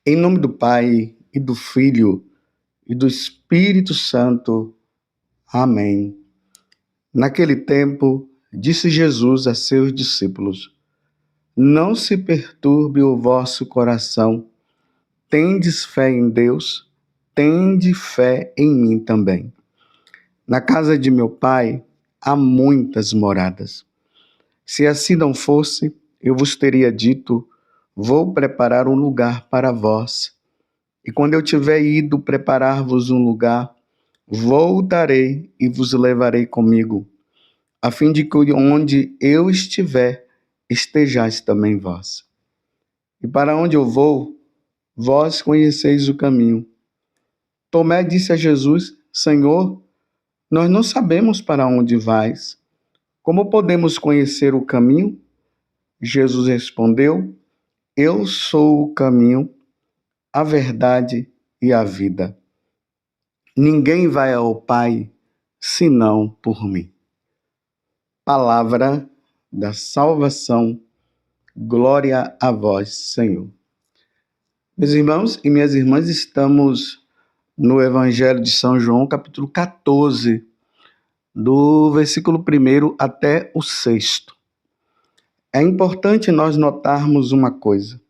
Em nome do Pai, e do Filho, e do Espírito Santo. Amém. Naquele tempo, disse Jesus a seus discípulos: Não se perturbe o vosso coração. Tendes fé em Deus, tende fé em mim também. Na casa de meu Pai há muitas moradas. Se assim não fosse, eu vos teria dito: Vou preparar um lugar para vós. E quando eu tiver ido preparar-vos um lugar, voltarei e vos levarei comigo, a fim de que onde eu estiver, estejais também vós. E para onde eu vou, vós conheceis o caminho. Tomé disse a Jesus: Senhor, nós não sabemos para onde vais. Como podemos conhecer o caminho? Jesus respondeu: Eu sou o caminho, a verdade e a vida. Ninguém vai ao Pai senão por mim. Palavra da salvação. Glória a vós, Senhor. Meus irmãos e minhas irmãs, estamos no Evangelho de São João, capítulo 14, do versículo 1 até o 6. É importante nós notarmos uma coisa.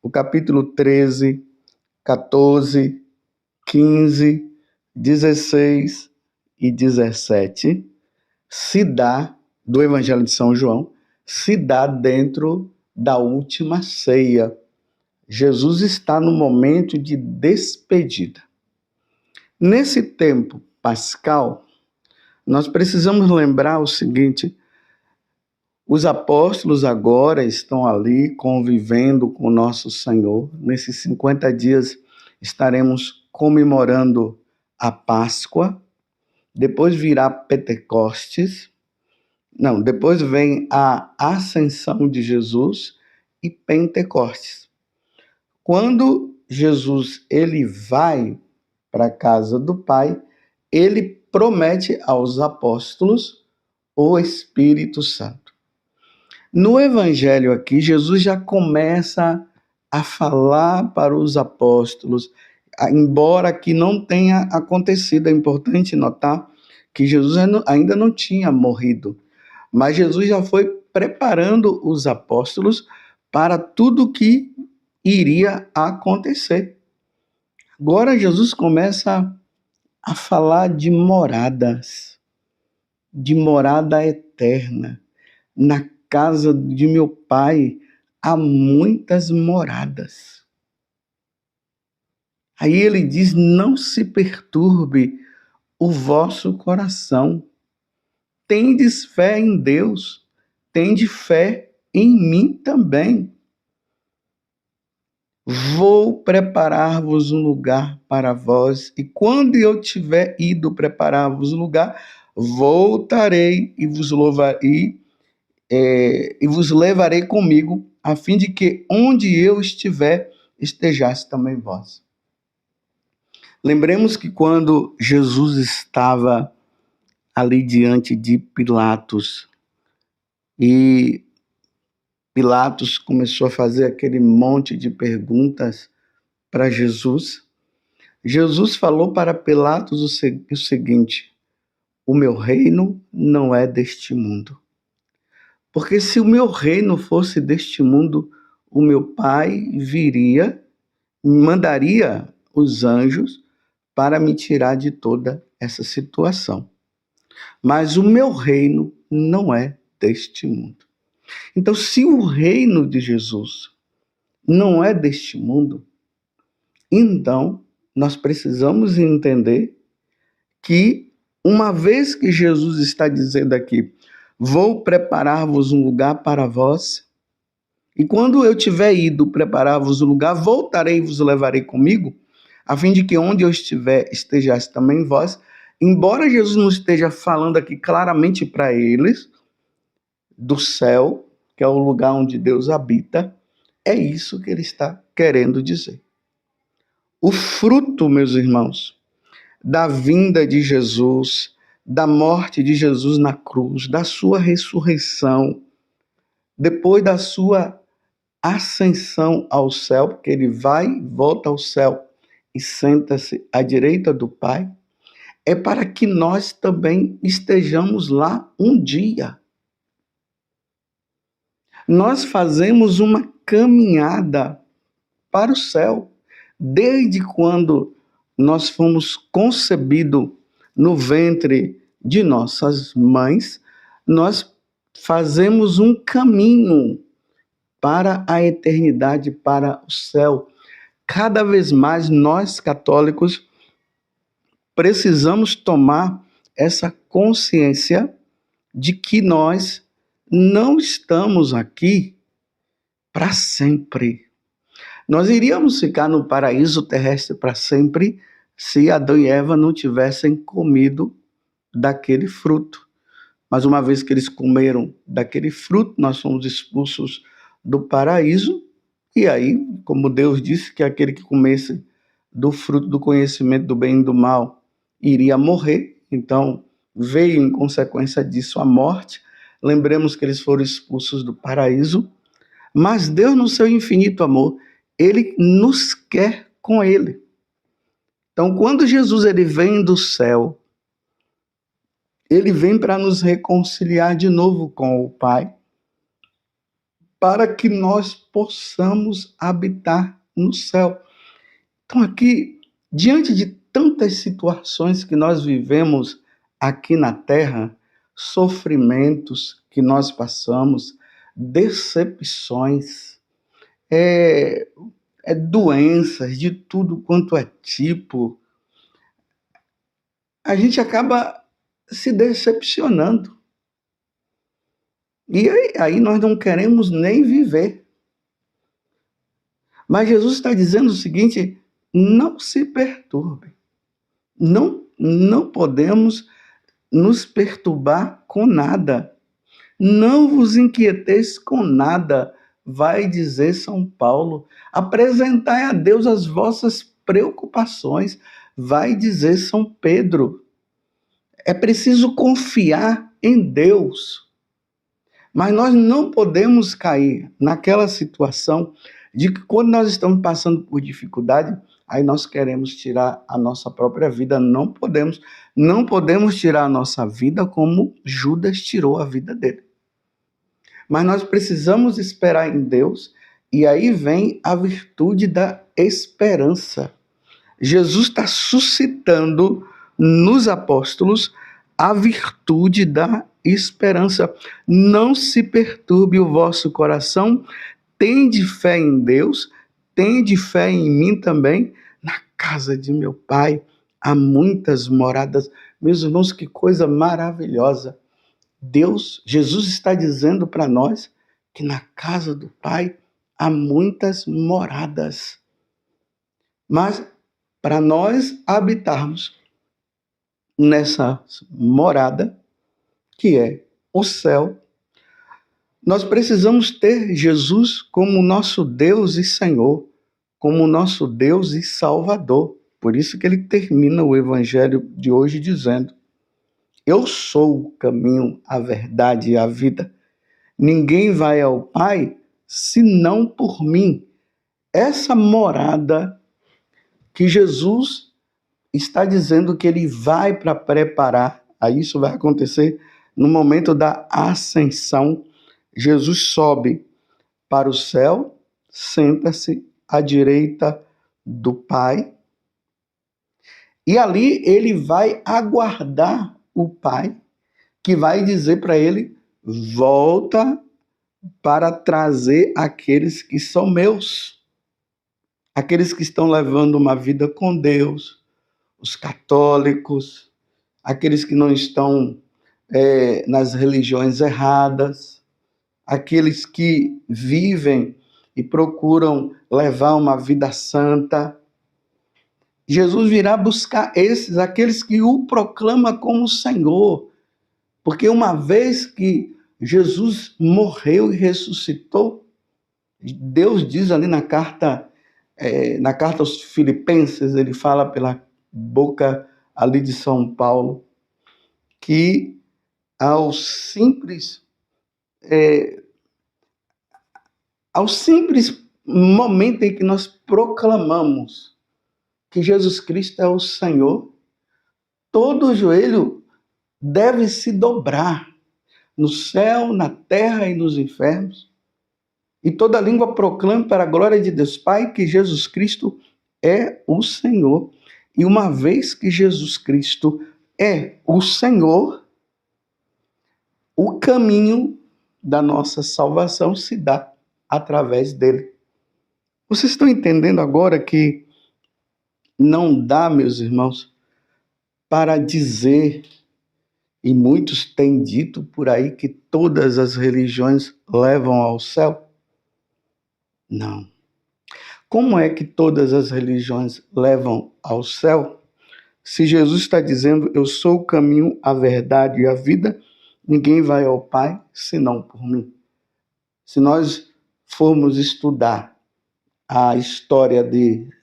O capítulo 13, 14, 15, 16 e 17 do Evangelho de São João se dá dentro da última ceia. Jesus está no momento de despedida. Nesse tempo pascal, nós precisamos lembrar o seguinte: os apóstolos agora estão ali convivendo com o nosso Senhor. Nesses 50 dias estaremos comemorando a Páscoa. Depois virá Pentecostes. Depois vem a ascensão de Jesus e Pentecostes. Quando Jesus ele vai para a casa do Pai, ele promete aos apóstolos o Espírito Santo. No Evangelho aqui, Jesus já começa a falar para os apóstolos, embora que não tenha acontecido. É importante notar que Jesus ainda não tinha morrido, mas Jesus já foi preparando os apóstolos para tudo que iria acontecer. Agora Jesus começa a falar de moradas, de morada eterna. Na casa de meu Pai há muitas moradas. Aí ele diz: não se perturbe o vosso coração. Tendes fé em Deus, tende fé em mim também. Vou preparar-vos um lugar para vós, e quando eu tiver ido preparar-vos um lugar, voltarei e vos levarei comigo, a fim de que onde eu estiver, estejais também vós. Lembremos que quando Jesus estava ali diante de Pilatos, e Pilatos começou a fazer aquele monte de perguntas para Jesus. Jesus falou para Pilatos o seguinte: o meu reino não é deste mundo. Porque se o meu reino fosse deste mundo, o meu Pai mandaria os anjos para me tirar de toda essa situação. Mas o meu reino não é deste mundo. Então, se o reino de Jesus não é deste mundo, então nós precisamos entender que, uma vez que Jesus está dizendo aqui: vou preparar-vos um lugar para vós, e quando eu tiver ido preparar-vos um lugar, voltarei e vos levarei comigo, a fim de que onde eu estiver, estejais também vós. Embora Jesus não esteja falando aqui claramente para eles do céu, que é o lugar onde Deus habita, é isso que ele está querendo dizer. O fruto, meus irmãos, da vinda de Jesus, da morte de Jesus na cruz, da sua ressurreição, depois da sua ascensão ao céu, porque ele vai, volta ao céu e senta-se à direita do Pai, é para que nós também estejamos lá um dia. Nós fazemos uma caminhada para o céu, desde quando nós fomos concebidos no ventre de nossas mães, nós fazemos um caminho para a eternidade, para o céu. Cada vez mais nós católicos precisamos tomar essa consciência de que nós não estamos aqui para sempre. Nós iríamos ficar no paraíso terrestre para sempre se Adão e Eva não tivessem comido daquele fruto. Mas uma vez que eles comeram daquele fruto, nós fomos expulsos do paraíso. E aí, como Deus disse que aquele que comesse do fruto do conhecimento do bem e do mal iria morrer, então veio em consequência disso a morte. Lembremos que eles foram expulsos do paraíso, mas Deus, no seu infinito amor, ele nos quer com ele. Então, quando Jesus ele vem do céu, ele vem para nos reconciliar de novo com o Pai, para que nós possamos habitar no céu. Então, aqui, diante de tantas situações que nós vivemos aqui na Terra, sofrimentos que nós passamos, decepções, doenças de tudo quanto é tipo, a gente acaba se decepcionando. E aí nós não queremos nem viver. Mas Jesus está dizendo o seguinte: não se perturbe. Não podemos nos perturbar com nada. Não vos inquieteis com nada, vai dizer São Paulo. Apresentai a Deus as vossas preocupações, vai dizer São Pedro. É preciso confiar em Deus. Mas nós não podemos cair naquela situação de que quando nós estamos passando por dificuldade, aí nós queremos tirar a nossa própria vida. Não podemos tirar a nossa vida como Judas tirou a vida dele. Mas nós precisamos esperar em Deus, e aí vem a virtude da esperança. Jesus está suscitando nos apóstolos a virtude da esperança. Não se perturbe o vosso coração, tende fé em Deus, tende fé em mim também. Na casa de meu Pai há muitas moradas. Meus irmãos, que coisa maravilhosa. Jesus está dizendo para nós que na casa do Pai há muitas moradas. Mas para nós habitarmos nessa morada, que é o céu, nós precisamos ter Jesus como nosso Deus e Senhor, como nosso Deus e Salvador. Por isso que ele termina o evangelho de hoje dizendo: eu sou o caminho, a verdade e a vida. Ninguém vai ao Pai senão por mim. Essa morada que Jesus está dizendo que ele vai para preparar, aí isso vai acontecer no momento da ascensão. Jesus sobe para o céu, senta-se à direita do Pai, e ali ele vai aguardar o Pai, que vai dizer para ele: volta para trazer aqueles que são meus, aqueles que estão levando uma vida com Deus, os católicos, aqueles que não estão nas religiões erradas, aqueles que vivem e procuram levar uma vida santa. Jesus virá buscar aqueles que o proclamam como Senhor, porque uma vez que Jesus morreu e ressuscitou, Deus diz ali na carta aos Filipenses, ele fala pela boca ali de São Paulo, que aos simples Ao simples momento em que nós proclamamos que Jesus Cristo é o Senhor, todo joelho deve se dobrar no céu, na terra e nos infernos, e toda língua proclame para a glória de Deus Pai que Jesus Cristo é o Senhor. E uma vez que Jesus Cristo é o Senhor, o caminho da nossa salvação se dá através dele. Vocês estão entendendo agora que não dá, meus irmãos, para dizer, e muitos têm dito por aí, que todas as religiões levam ao céu? Não. Como é que todas as religiões levam ao céu? Se Jesus está dizendo, eu sou o caminho, a verdade e a vida, ninguém vai ao Pai senão por mim. Se nós formos estudar a história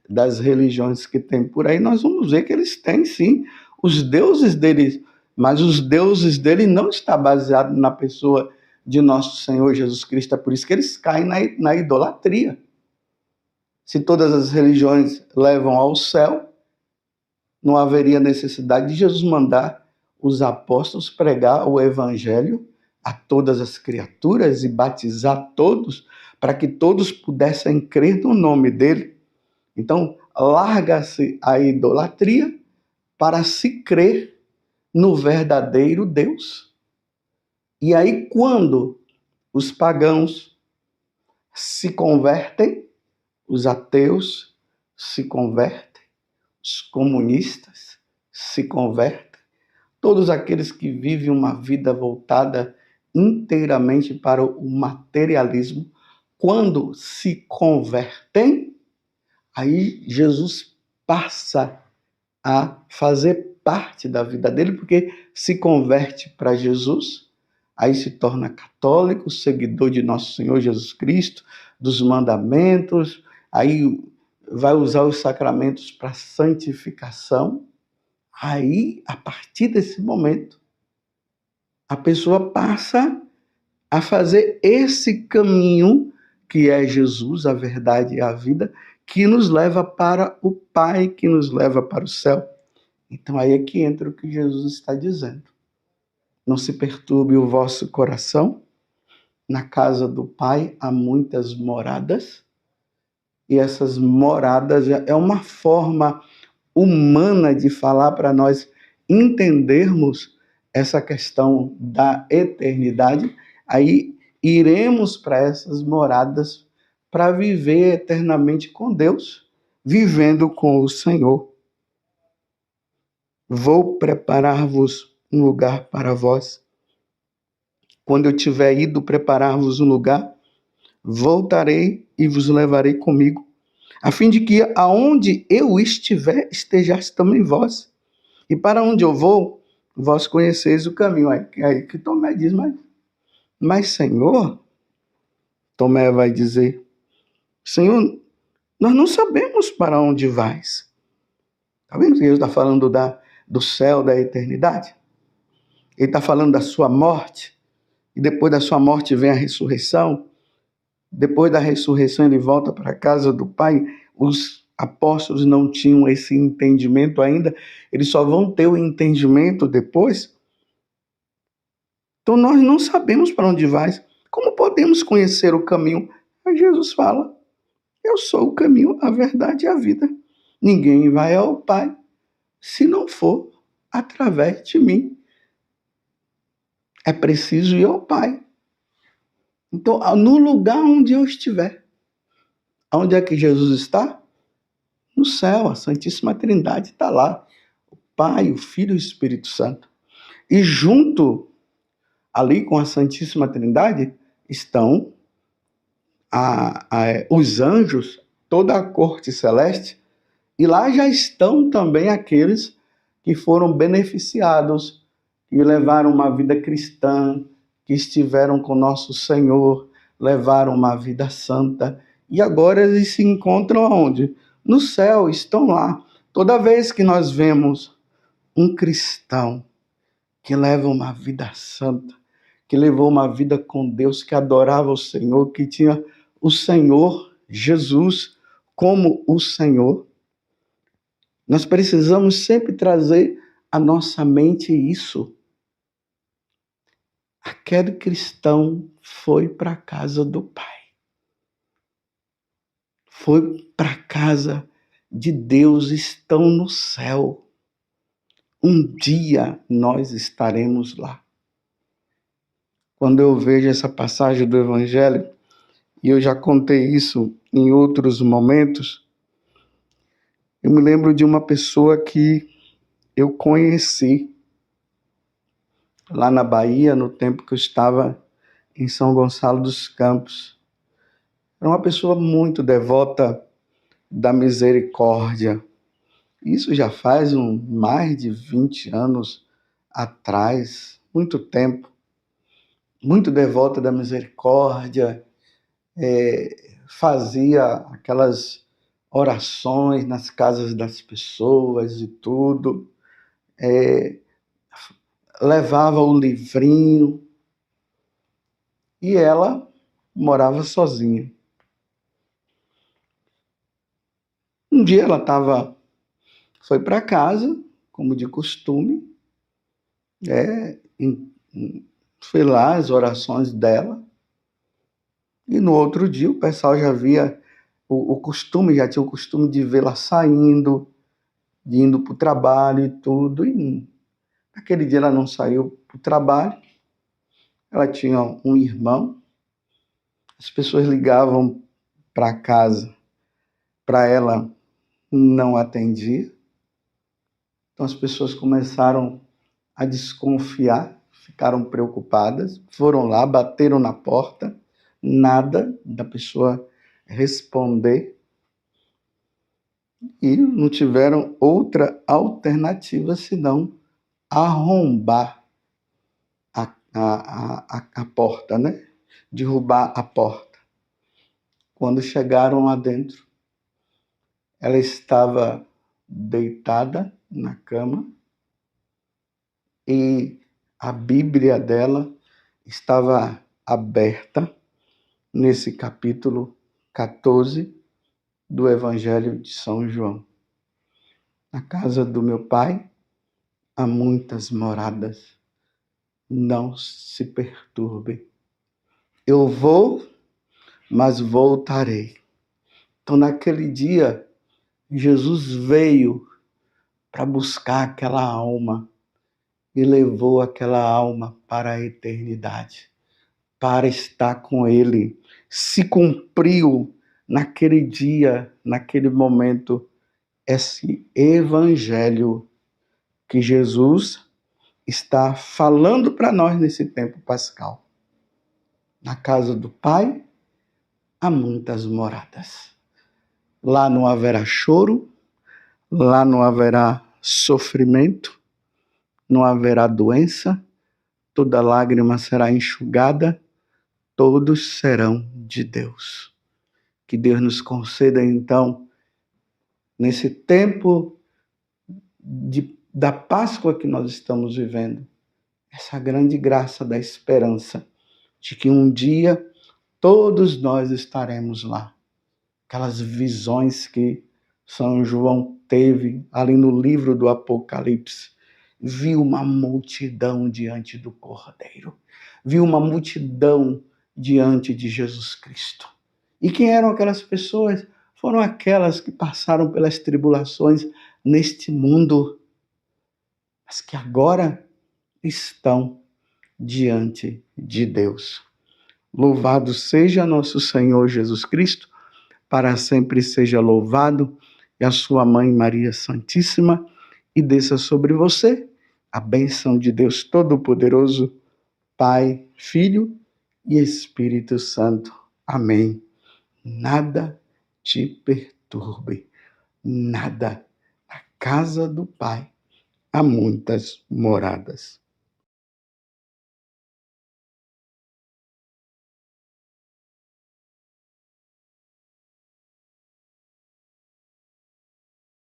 das religiões que tem por aí, nós vamos ver que eles têm sim os deuses deles, mas os deuses dele não estão baseados na pessoa de nosso Senhor Jesus Cristo, é por isso que eles caem na idolatria. Se todas as religiões levam ao céu, não haveria necessidade de Jesus mandar os apóstolos pregar o evangelho a todas as criaturas e batizar todos, para que todos pudessem crer no nome dele. Então, larga-se a idolatria para se crer no verdadeiro Deus. E aí, quando os pagãos se convertem, os ateus se convertem, os comunistas se convertem, todos aqueles que vivem uma vida voltada inteiramente para o materialismo, quando se convertem, aí Jesus passa a fazer parte da vida dele, porque se converte para Jesus, aí se torna católico, seguidor de nosso Senhor Jesus Cristo, dos mandamentos, aí vai usar os sacramentos para santificação. Aí, a partir desse momento, a pessoa passa a fazer esse caminho que é Jesus, a verdade e a vida, que nos leva para o Pai, que nos leva para o céu. Então aí é que entra o que Jesus está dizendo. Não se perturbe o vosso coração, na casa do Pai há muitas moradas, e essas moradas é uma forma humana de falar para nós entendermos essa questão da eternidade. Aí iremos para essas moradas para viver eternamente com Deus, vivendo com o Senhor. Vou preparar-vos um lugar para vós. Quando eu tiver ido preparar-vos um lugar, voltarei e vos levarei comigo, a fim de que aonde eu estiver, estejais também vós. E para onde eu vou, vós conheceis o caminho. Aí que Tomé diz, mas Senhor, Tomé vai dizer, Senhor, nós não sabemos para onde vais. Está vendo que Jesus está falando do céu, da eternidade? Ele está falando da sua morte, e depois da sua morte vem a ressurreição. Depois da ressurreição ele volta para a casa do Pai. Os apóstolos não tinham esse entendimento ainda, eles só vão ter o entendimento depois. Então nós não sabemos para onde vais. Como podemos conhecer o caminho? Aí Jesus fala, eu sou o caminho, a verdade e a vida. Ninguém vai ao Pai se não for através de mim. É preciso ir ao Pai. Então, no lugar onde eu estiver, onde é que Jesus está? No céu, a Santíssima Trindade está lá. O Pai, o Filho e o Espírito Santo. E junto, ali com a Santíssima Trindade, estão os anjos, toda a corte celeste, e lá já estão também aqueles que foram beneficiados, que levaram uma vida cristã, que estiveram com nosso Senhor, levaram uma vida santa, e agora eles se encontram aonde? No céu, estão lá. Toda vez que nós vemos um cristão que leva uma vida santa, que levou uma vida com Deus, que adorava o Senhor, que tinha o Senhor Jesus como o Senhor, nós precisamos sempre trazer à nossa mente isso. Aquele cristão foi para a casa do Pai. Foi para a casa de Deus, estão no céu. Um dia nós estaremos lá. Quando eu vejo essa passagem do Evangelho, e eu já contei isso em outros momentos, eu me lembro de uma pessoa que eu conheci lá na Bahia, no tempo que eu estava em São Gonçalo dos Campos. Era uma pessoa muito devota da misericórdia. Isso já faz mais de 20 anos atrás, muito tempo. Muito devota da misericórdia, fazia aquelas orações nas casas das pessoas e tudo, levava o livrinho e ela morava sozinha. Um dia ela foi para casa, como de costume, foi lá as orações dela, e no outro dia o pessoal já via já tinha o costume de vê-la saindo, de indo para o trabalho e tudo, e aquele dia ela não saiu para o trabalho, ela tinha um irmão, as pessoas ligavam para casa, para ela não atendia, então as pessoas começaram a desconfiar, ficaram preocupadas, foram lá, bateram na porta, nada da pessoa responder e não tiveram outra alternativa senão arrombar a porta, né? Derrubar a porta. Quando chegaram lá dentro, ela estava deitada na cama e a Bíblia dela estava aberta nesse capítulo 14 do Evangelho de São João. Na casa do meu Pai há muitas moradas. Não se perturbe. Eu vou, mas voltarei. Então, naquele dia, Jesus veio para buscar aquela alma e levou aquela alma para a eternidade, para estar com Ele. Se cumpriu naquele dia, naquele momento, esse evangelho que Jesus está falando para nós nesse tempo pascal. Na casa do Pai há muitas moradas. Lá não haverá choro, lá não haverá sofrimento, não haverá doença, toda lágrima será enxugada, todos serão de Deus. Que Deus nos conceda, então, nesse tempo da Páscoa que nós estamos vivendo, essa grande graça da esperança de que um dia todos nós estaremos lá. Aquelas visões que São João teve ali no livro do Apocalipse. Viu uma multidão diante do Cordeiro. Viu uma multidão diante de Jesus Cristo. E quem eram aquelas pessoas? Foram aquelas que passaram pelas tribulações neste mundo, mas que agora estão diante de Deus. Louvado seja nosso Senhor Jesus Cristo, para sempre seja louvado, e a sua mãe Maria Santíssima, e desça sobre você a bênção de Deus Todo-Poderoso, Pai, Filho e Espírito Santo. Amém. Nada te perturbe, nada. Na casa do Pai há muitas moradas.